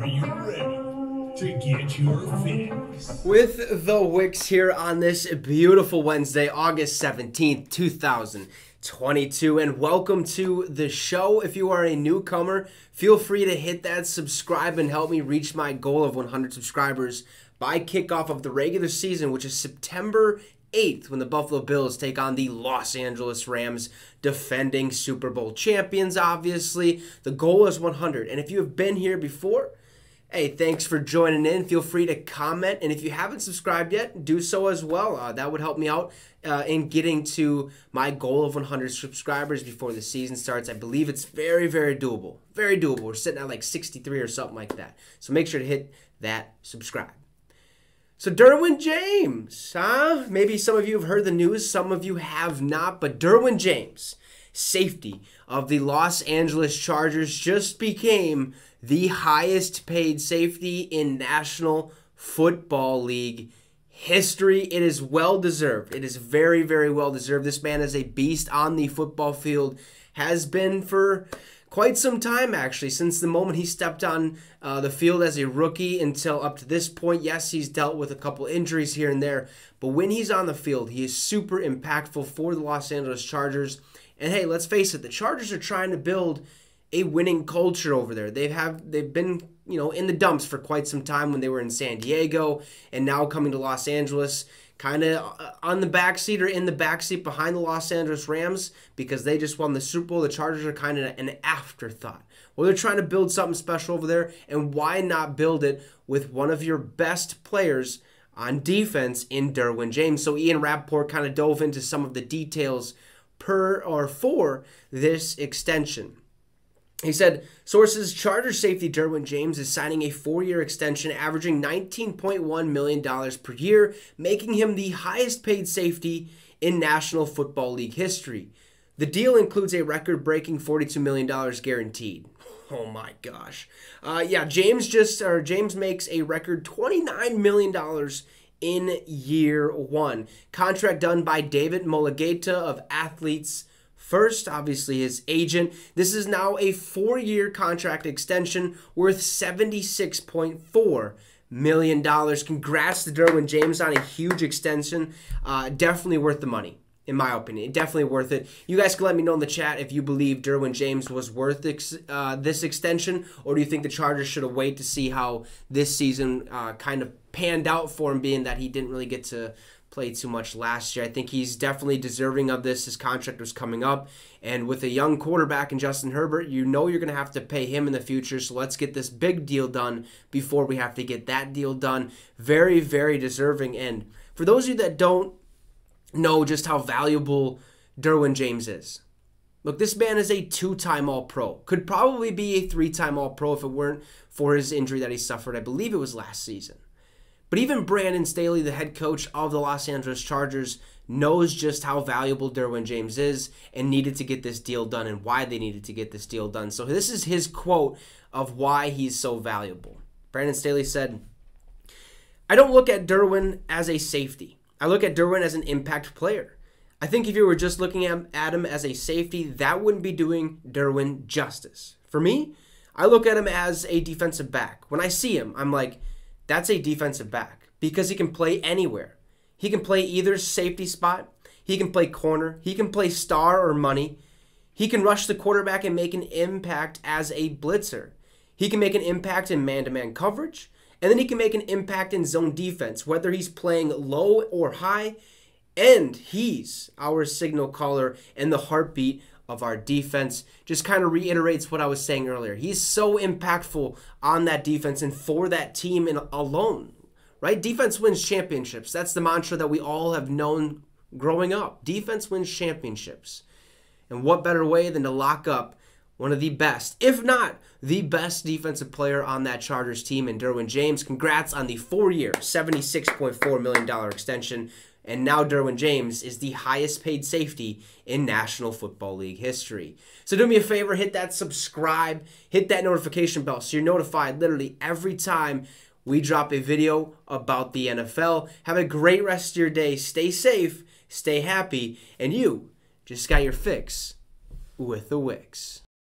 Are you ready to get your fix? With the Wicks here on this beautiful Wednesday, August 17th, 2022, and welcome to the show. If you are a newcomer, feel free to hit that subscribe and help me reach my goal of 100 subscribers by kickoff of the regular season, which is September 8th, when the Buffalo Bills take on the Los Angeles Rams, defending Super Bowl champions, obviously. The goal is 100, and if you have been here before, hey, thanks for joining in. Feel free to comment, and if you haven't subscribed yet, do so as well. That would help me out in getting to my goal of 100 subscribers before the season starts. I believe it's very, very doable. Very doable. We're sitting at like 63 or something like that. So make sure to hit that subscribe. So Derwin James, maybe some of you have heard the news, some of you have not, but Derwin James, safety of the Los Angeles Chargers, just became the highest paid safety in National Football League history. It is well deserved. It is very, very well deserved. This man is a beast on the football field, has been for quite some time, actually, since the moment he stepped on the field as a rookie until up to this point. Yes, he's dealt with a couple injuries here and there, but when he's on the field, he is super impactful for the Los Angeles Chargers. And hey, let's face it, the Chargers are trying to build a winning culture over there. They've been, in the dumps for quite some time when they were in San Diego, and now coming to Los Angeles, kind of on the backseat or in the backseat behind the Los Angeles Rams because they just won the Super Bowl. The Chargers are kind of an afterthought. Well, they're trying to build something special over there, and why not build it with one of your best players on defense in Derwin James? So Ian Rappaport kind of dove into some of the details for this extension. He said, sources, Chargers safety Derwin James is signing a 4-year extension averaging $19.1 million per year, making him the highest paid safety in National Football League history. The deal includes a record-breaking $42 million guaranteed. Oh my gosh. James makes a record $29 million in year one. Contract done by David Mulligata of Athletes First, obviously his agent. This is now a 4-year contract extension worth $76.4 million. Congrats to Derwin James on a huge extension. Definitely worth the money, in my opinion. Definitely worth it. You guys can let me know in the chat if you believe Derwin James was worth this extension, or do you think the Chargers should have waited to see how this season kind of panned out for him, being that he didn't really get to play too much last year. I think he's definitely deserving of this. His contract was coming up, and with a young quarterback in Justin Herbert, you're going to have to pay him in the future, so let's get this big deal done before we have to get that deal done. Very, very deserving. And for those of you that don't know just how valuable Derwin James is, look, this man is a 2-time All-Pro. Could probably be a 3-time All-Pro if it weren't for his injury that he suffered. I believe it was last season. But even Brandon Staley, the head coach of the Los Angeles Chargers, knows just how valuable Derwin James is and needed to get this deal done and why they needed to get this deal done. So this is his quote of why he's so valuable. Brandon Staley said, "I don't look at Derwin as a safety. I look at Derwin as an impact player. I think if you were just looking at him as a safety, that wouldn't be doing Derwin justice. For me, I look at him as a defensive back. When I see him, I'm like, that's a defensive back because he can play anywhere. He can play either safety spot, he can play corner, he can play star or money. He can rush the quarterback and make an impact as a blitzer. He can make an impact in man-to-man coverage, and then he can make an impact in zone defense, whether he's playing low or high, and he's our signal caller and the heartbeat of our defense." Just kind of reiterates what I was saying earlier. He's so impactful on that defense and for that team alone, right? Defense wins championships. That's the mantra that we all have known growing up. Defense wins championships. And what better way than to lock up one of the best, if not the best defensive player on that Chargers team in Derwin James. Congrats on the 4-year, $76.4 million extension. And now Derwin James is the highest paid safety in National Football League history. So do me a favor, hit that subscribe, hit that notification bell so you're notified literally every time we drop a video about the NFL. Have a great rest of your day. Stay safe, stay happy, and you just got your fix with the Wicks.